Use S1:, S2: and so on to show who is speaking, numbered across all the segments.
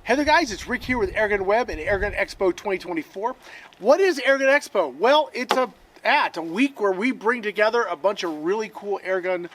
S1: Hey there guys, it's Rick here with AirgunWeb and Airgun Expo 2024. What is Airgun Expo? Well, it's a week where we bring together a bunch of really cool airgun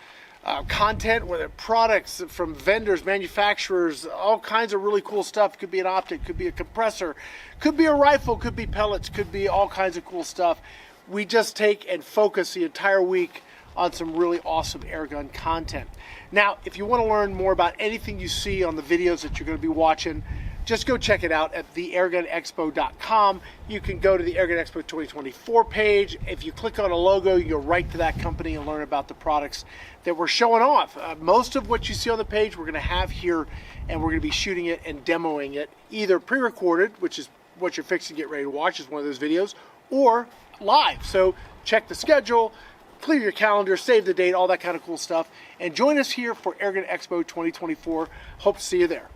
S1: content, whether products from vendors, manufacturers, all kinds of really cool stuff. Could be an optic, could be a compressor, could be a rifle, could be pellets, could be all kinds of cool stuff. We just take and focus the entire week on some really awesome airgun content. Now, if you want to learn more about anything you see on the videos that you're going to be watching, just go check it out at theairgunexpo.com. You can go to the Airgun Expo 2024 page. If you click on a logo, you go right to that company and learn about the products that we're showing off. Most of what you see on the page we're going to have here, and we're going to be shooting it and demoing it, either pre-recorded, which is what you're fixing to get ready to watch, is one of those videos, or live. So check the schedule, clear your calendar, save the date, all that kind of cool stuff, and join us here for Airgun Expo 2024. Hope to see you there.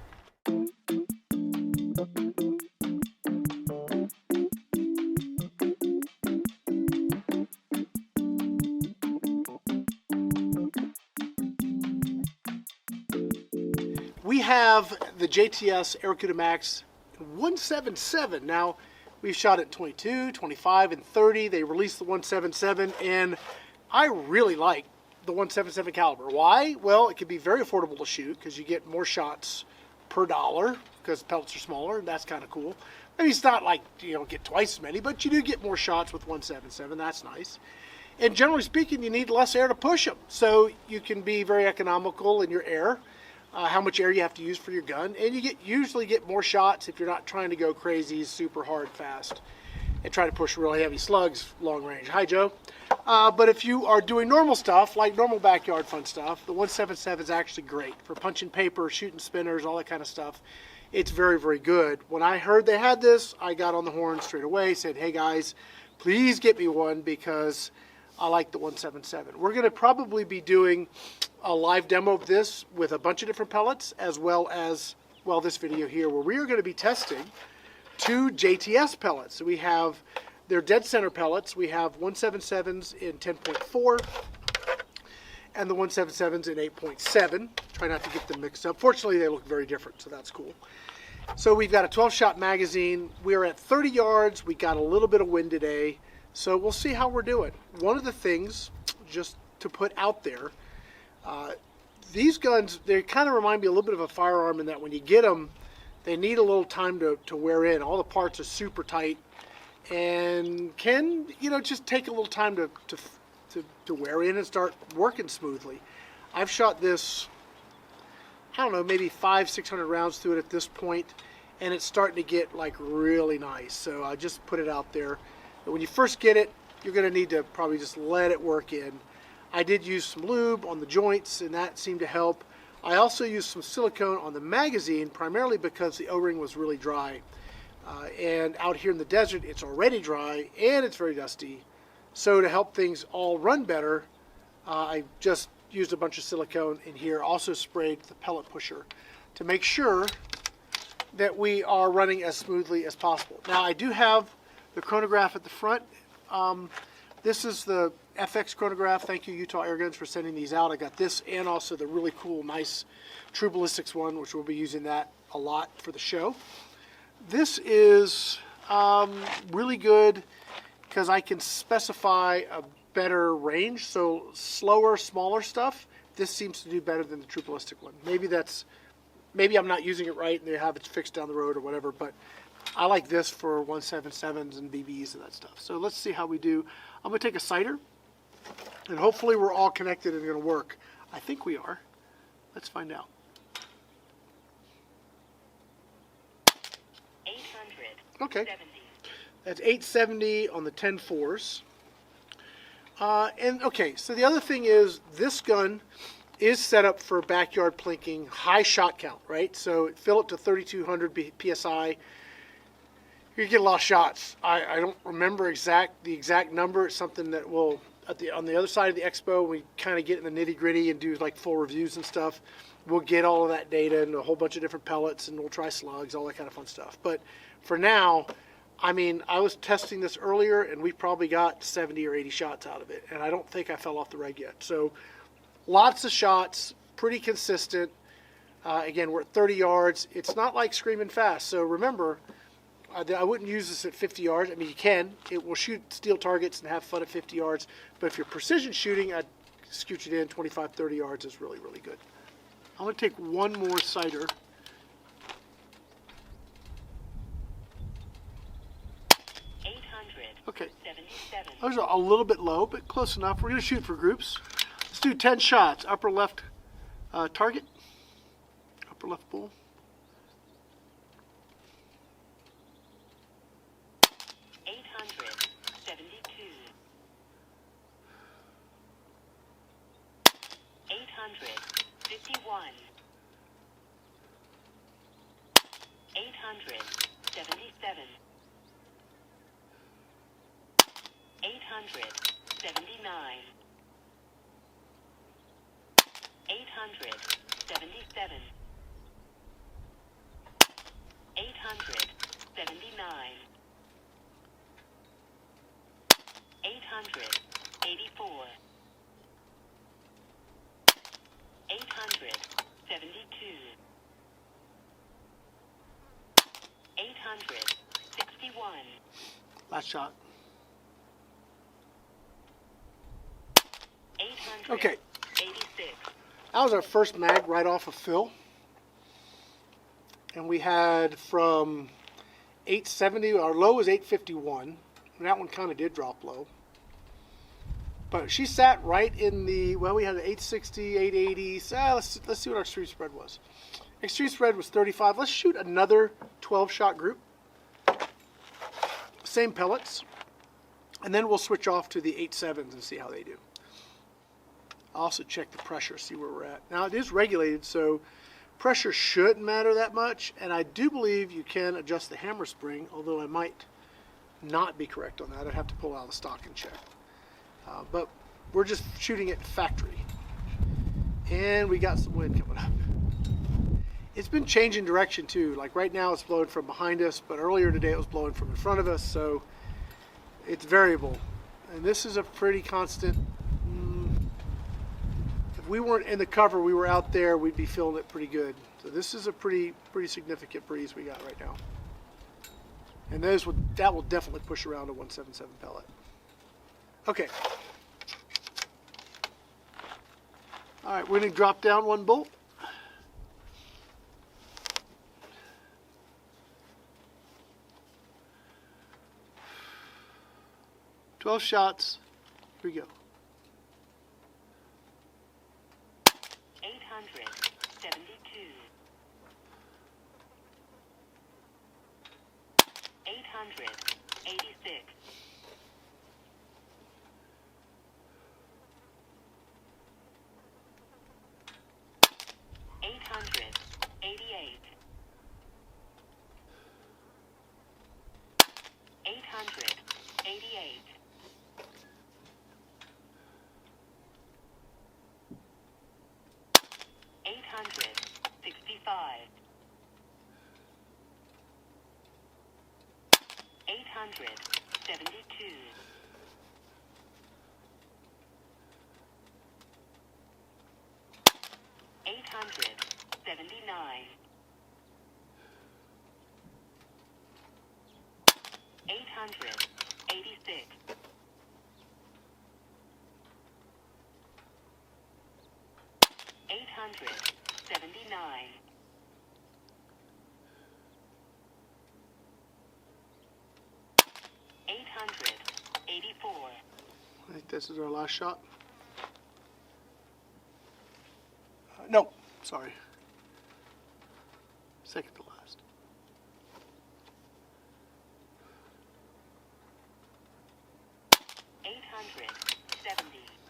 S1: We have the JTS Airacuda Max 177. Now, we've shot it 22, 25, and 30. They released the 177, and I really like the 177 caliber. Why? Well, it can be very affordable to shoot because you get more shots per dollar because pellets are smaller, and that's kind of cool. Maybe it's not like you don't get twice as many, but you do get more shots with 177. That's nice. And generally speaking, you need less air to push them, so you can be very economical in your air. How much air you have to use for your gun, and you usually get more shots if you're not trying to go crazy, super hard, fast, and try to push really heavy slugs long range. Hi, Joe. But if you are doing normal stuff, like normal backyard fun stuff, the 177 is actually great for punching paper, shooting spinners, all that kind of stuff. It's very, very good. When I heard they had this, I got on the horn straight away, said, hey guys, please get me one because I like the 177. We're going to probably be doing a live demo of this with a bunch of different pellets, as well as, well, this video here, where we are going to be testing two JTS pellets. So we have their dead center pellets. We have 177s in 10.4 and the 177s in 8.7. Try not to get them mixed up. Fortunately, they look very different, so that's cool. So we've got a 12-shot magazine. We're at 30 yards. We got a little bit of wind today, so we'll see how we're doing. One of the things, just to put out there, these guns, they kind of remind me a little bit of a firearm in that when you get them, they need a little time to wear in. All the parts are super tight and can, you know, just take a little time to wear in and start working smoothly. I've shot this, I don't know, maybe 500-600 rounds through it at this point, and it's starting to get like really nice. So I just put it out there. But when you first get it, you're going to need to probably just let it work in. I did use some lube on the joints, and that seemed to help. I also used some silicone on the magazine, primarily because the O-ring was really dry. And out here in the desert, it's already dry, and it's very dusty. So to help things all run better, I just used a bunch of silicone in here. Also sprayed the pellet pusher to make sure that we are running as smoothly as possible. Now, I do have the chronograph at the front. This is the FX chronograph. Thank you, Utah Airguns, for sending these out. I got this and also the really cool, nice True Ballistics one, which we'll be using that a lot for the show. This is really good because I can specify a better range. So slower, smaller stuff, this seems to do better than the True Ballistic one. Maybe I'm not using it right and they have it fixed down the road or whatever, but I like this for 177s and BBs and that stuff. So let's see how we do. I'm going to take a sighter, and hopefully we're all connected and going to work. I think we are. Let's find out.
S2: 870.
S1: Okay. That's 870 on the 10.4s. And okay, so the other thing is this gun is set up for backyard plinking, high shot count, right? So fill it to 3,200 PSI. You get a lot of shots. I don't remember the exact number. It's something that will, on the other side of the expo, we kind of get in the nitty gritty and do like full reviews and stuff. We'll get all of that data and a whole bunch of different pellets, and we'll try slugs, all that kind of fun stuff. But for now, I mean, I was testing this earlier, and we probably got 70 or 80 shots out of it, and I don't think I fell off the reg yet. So lots of shots, pretty consistent. Again, we're at 30 yards. It's not like screaming fast. So remember, I wouldn't use this at 50 yards. I mean, you can. It will shoot steel targets and have fun at 50 yards. But if you're precision shooting, I'd scooch it in 25, 30 yards is really, really good. I'm going to take one more sighter. Okay, those are a little bit low, but close enough. We're going to shoot for groups. Let's do 10 shots. Upper left target, upper left bull.
S2: 872. 851. 877. 879. 877. 879. 884. 872. 861.
S1: Last shot.
S2: 886.
S1: Okay. That was our first mag right off of fill. And we had from 870, our low was 851. And that one kind of did drop low. But she sat right in the, well, we had an 860, 880. So let's see what our extreme spread was. Extreme spread was 35. Let's shoot another 12-shot group. Same pellets. And then we'll switch off to the 8.7s and see how they do. I'll also check the pressure, see where we're at. Now it is regulated, so pressure shouldn't matter that much. And I do believe you can adjust the hammer spring, although I might not be correct on that. I'd have to pull out of the stock and check. But we're just shooting it factory. And we got some wind coming up. It's been changing direction too. Like right now it's blowing from behind us, but earlier today it was blowing from in front of us, so it's variable. And this is a pretty constant. If we weren't in the cover, we were out there, we'd be feeling it pretty good. So this is a pretty significant breeze we got right now. And that will definitely push around a 177 pellet. Okay. All right, we're going to drop down one bolt. Twelve shots. Here we go.
S2: 872. 886. 888. 888. 865. 872. 879. 886. 879. 884.
S1: I think this is our last shot. No, sorry. Second to last.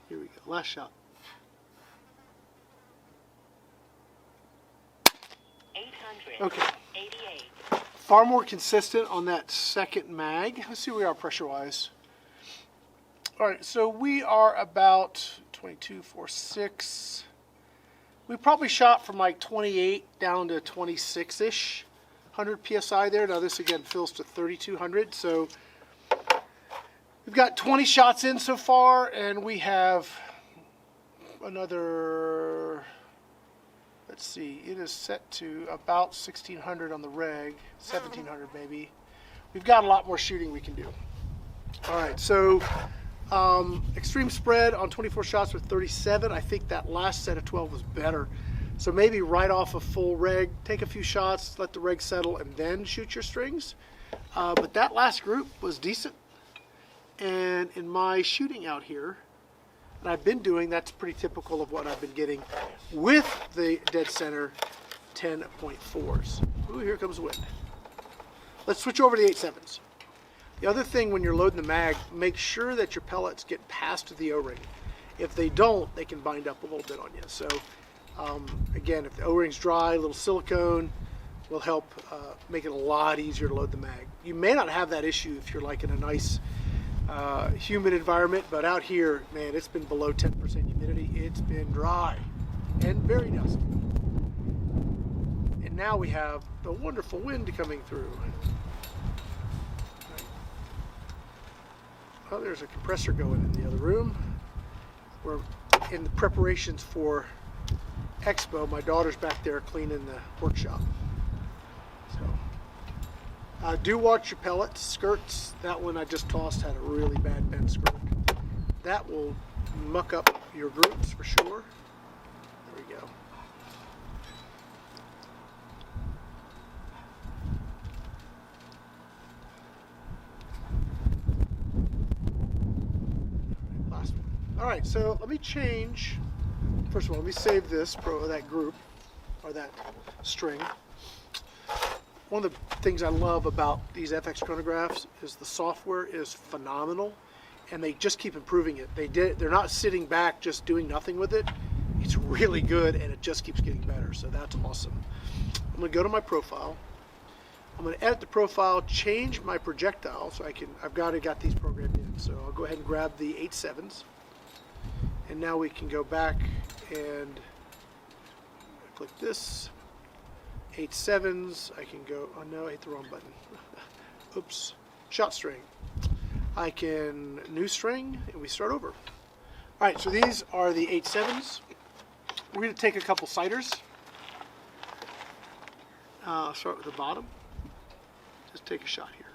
S1: Here we go. Last shot.
S2: 888.
S1: Okay. Far more consistent on that second mag. Let's see where we are pressure-wise. All right, so we are about 22, 4, 6. We probably shot from like 28 down to 26-ish, 100 PSI there. Now this again fills to 3,200, so we've got 20 shots in so far, and we have another let's see, it is set to about 1600 on the reg, 1700 maybe. We've got a lot more shooting we can do. All right, so extreme spread on 24 shots with 37. I think that last set of 12 was better. So maybe right off a full reg, take a few shots, let the reg settle, and then shoot your strings. But that last group was decent. And in my shooting out here, and I've been doing, that's pretty typical of what I've been getting with the dead center 10.4s. Ooh, here comes the wind. Let's switch over to the 8.7s. The other thing when you're loading the mag, make sure that your pellets get past the O-ring. If they don't, they can bind up a little bit on you. So again, if the O-ring's dry, a little silicone will help make it a lot easier to load the mag. You may not have that issue if you're like in a nice humid environment, but out here, man, it's been below 10% humidity. It's been dry and very dusty. And now we have the wonderful wind coming through. Oh, there's a compressor going in the other room. We're in the preparations for Expo. My daughter's back there cleaning the workshop. So, do watch your pellets, skirts. That one I just tossed had a really bad bent skirt. That will muck up your groups for sure. There we go. Last one. All right, so let me change. First of all, let me save this that group or that string. One of the things I love about these FX chronographs is the software is phenomenal, and they just keep improving it. They're not sitting back just doing nothing with it. It's really good, and it just keeps getting better. So that's awesome. I'm going to go to my profile. I'm going to edit the profile, change my projectile, so I've got these programmed in. So I'll go ahead and grab the 8.7s, and now we can go back and click this. 8.7s, I can go, oh no, I hit the wrong button. Oops, shot string. I can new string, and we start over. All right, so these are the 8.7s. We're going to take a couple sighters. Start with the bottom. Just take a shot here.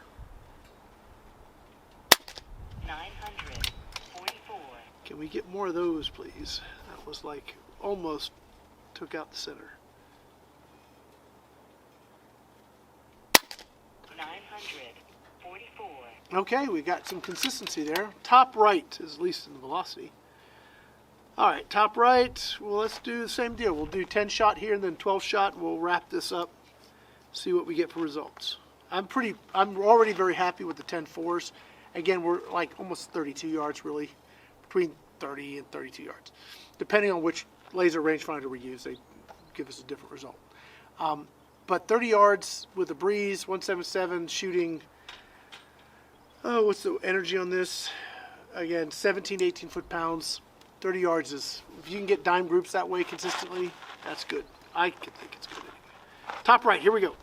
S2: 944.
S1: Can we get more of those, please? That was like almost took out the center.
S2: 944.
S1: Okay, we got some consistency there. Top right is least in the velocity. All right, top right, well, let's do the same deal. We'll do 10 shot here and then 12 shot. We'll wrap this up, see what we get for results. I'm already very happy with the 10.4s. Again, we're like almost 32 yards really, between 30 and 32 yards. Depending on which laser rangefinder we use, they give us a different result. But 30 yards with a breeze, 177 shooting, oh, what's the energy on this? Again, 17, 18 foot-pounds. 30 yards is, if you can get dime groups that way consistently, that's good. I think it's good anyway. Top right, here we go.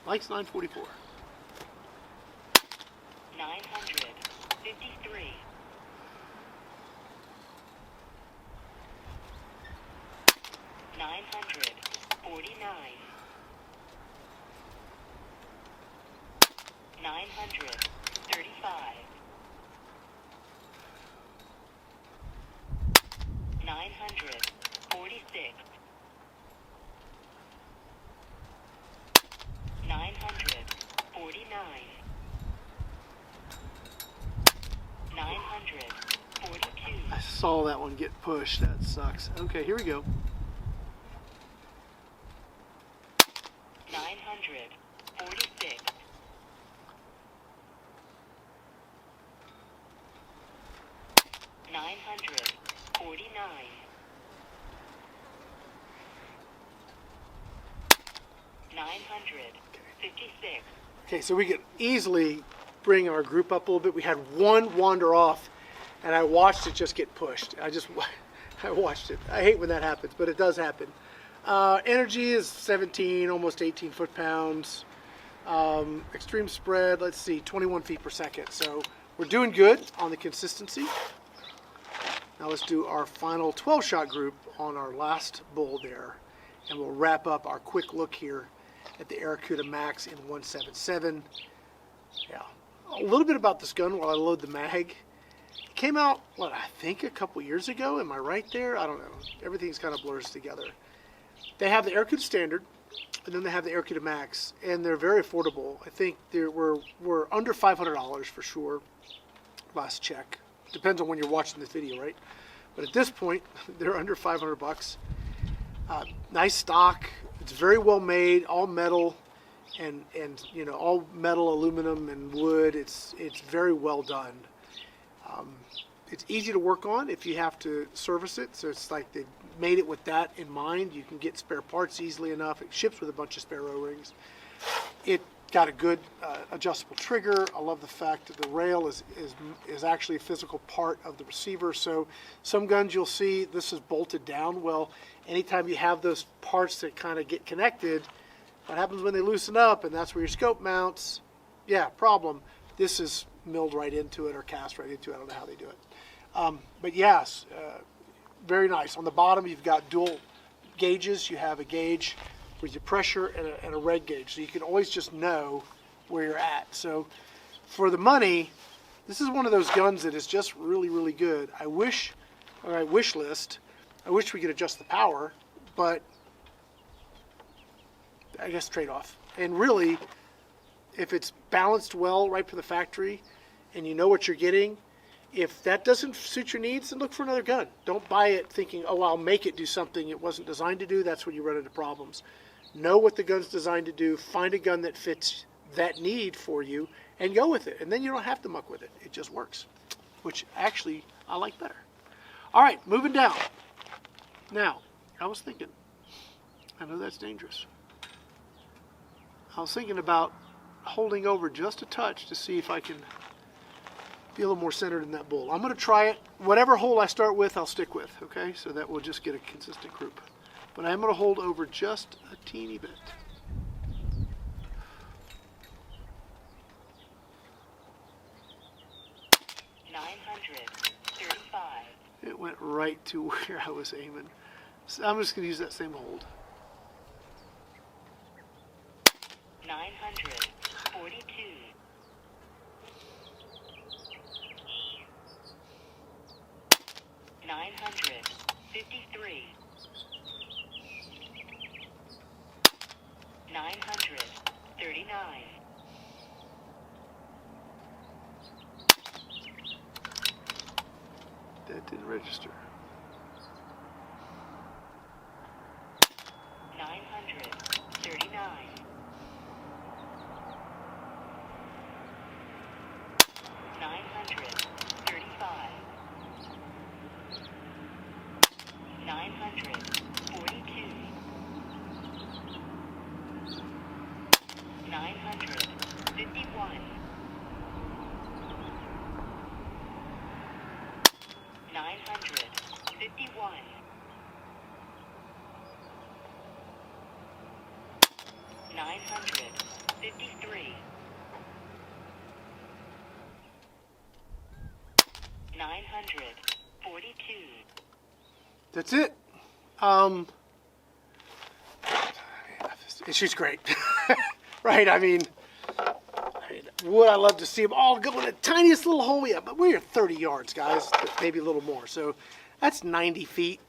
S1: Likes 944.
S2: 953. 949. 935. 946. 949. 942.
S1: I saw that one get pushed. That sucks. Okay, here we go.
S2: 946. 949. 956.
S1: Okay, so we could easily bring our group up a little bit. We had one wander off, and I watched it just get pushed. I watched it. I hate when that happens, but it does happen. Energy is 17, almost 18 foot-pounds. Extreme spread, let's see, 21 feet per second. So we're doing good on the consistency. Now let's do our final 12-shot group on our last bull there. And we'll wrap up our quick look here at the Airacuda Max in 177. Yeah, a little bit about this gun while I load the mag. It came out, what, I think a couple years ago. Am I right there? I don't know. Everything's kind of blurs together. They have the Airacuda Standard, and then they have the Airacuda Max, and they're very affordable. I think we're under $500 for sure. Last check. Depends on when you're watching this video, right? But at this point, they're under 500 bucks. Nice stock. It's very well made, all metal, and you know, all metal, aluminum, and wood. It's very well done. It's easy to work on if you have to service it. So it's like they made it with that in mind. You can get spare parts easily enough. It ships with a bunch of spare O-rings. It got a good adjustable trigger. I love the fact that the rail is actually a physical part of the receiver. So some guns you'll see this is bolted down. Well, anytime you have those parts that kind of get connected, what happens when they loosen up, and that's where your scope mounts? Yeah, problem. This is milled right into it or cast right into it. I don't know how they do it. But yes, very nice. On the bottom, you've got dual gauges. You have a gauge with your pressure and a red gauge, so you can always just know where you're at. So for the money, this is one of those guns that is just really, really good. I wish we could adjust the power, but I guess trade-off. And really, if it's balanced well right from the factory and you know what you're getting, if that doesn't suit your needs, then look for another gun. Don't buy it thinking, oh, I'll make it do something it wasn't designed to do. That's when you run into problems. Know what the gun's designed to do. Find a gun that fits that need for you and go with it. And then you don't have to muck with it. It just works, which actually I like better. All right, moving down. Now, I was thinking, I know that's dangerous. I was thinking about holding over just a touch to see if I can be a little more centered in that bull. I'm going to try it. Whatever hole I start with, I'll stick with, okay? So that we'll just get a consistent group. But I'm going to hold over just a teeny bit. It went right to where I was aiming. So I'm just going to use that same hold.
S2: 942. 953. 939.
S1: That didn't register.
S2: 939. 935. 942. 951. 951. 953. 942.
S1: That's it. She's great. Right? I mean, would I love to see them all go in the tiniest little hole? Yeah, but we're 30 yards, guys. Maybe a little more. So that's 90 feet.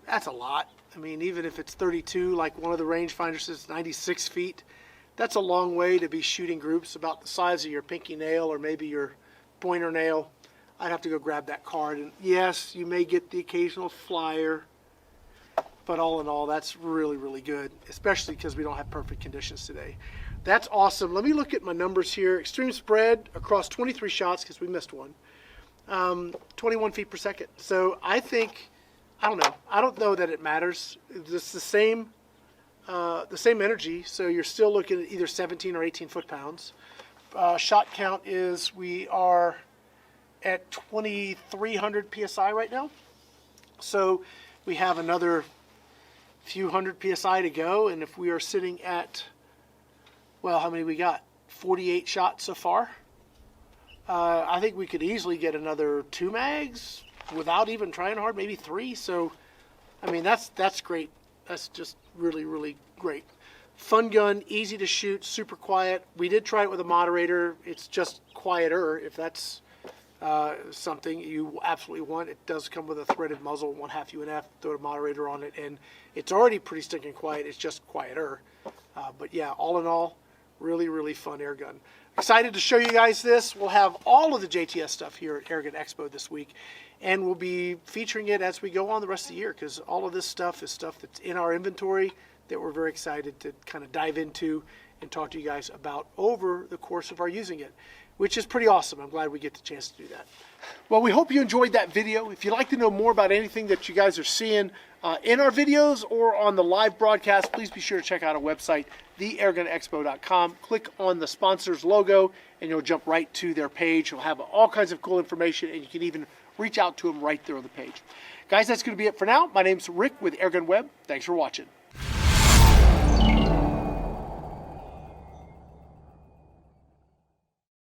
S1: That's a lot. I mean, even if it's 32, like one of the rangefinders says 96 feet, that's a long way to be shooting groups about the size of your pinky nail or maybe your pointer nail. I'd have to go grab that card. And yes, you may get the occasional flyer, but all in all, that's really, really good, especially because we don't have perfect conditions today. That's awesome. Let me look at my numbers here. Extreme spread across 23 shots because we missed one. 21 feet per second. So I think, I don't know. I don't know that it matters. It's the same energy. So you're still looking at either 17 or 18 foot-pounds. Shot count is we are at 2,300 PSI right now. So we have another few hundred PSI to go. And if we are sitting at, well, how many we got? 48 shots so far. I think we could easily get another 2 mags without even trying hard, maybe 3. So, I mean, that's great. That's just really, really great. Fun gun, easy to shoot, super quiet. We did try it with a moderator. It's just quieter, if that's something you absolutely want. It does come with a threaded muzzle, 1/2 UNF, throw a moderator on it, and it's already pretty stinking quiet. It's just quieter. But yeah, all in all, really, really fun air gun. Excited to show you guys this. We'll have all of the JTS stuff here at Airgun Expo this week, and we'll be featuring it as we go on the rest of the year, because all of this stuff is stuff that's in our inventory that we're very excited to kind of dive into and talk to you guys about over the course of our using it, which is pretty awesome. I'm glad we get the chance to do that. Well, we hope you enjoyed that video. If you'd like to know more about anything that you guys are seeing in our videos or on the live broadcast, please be sure to check out our website, theairgunexpo.com. Click on the sponsors logo and you'll jump right to their page. You'll have all kinds of cool information, and you can even reach out to them right there on the page. Guys, that's going to be it for now. My name's Rick with AirgunWeb. Thanks for watching.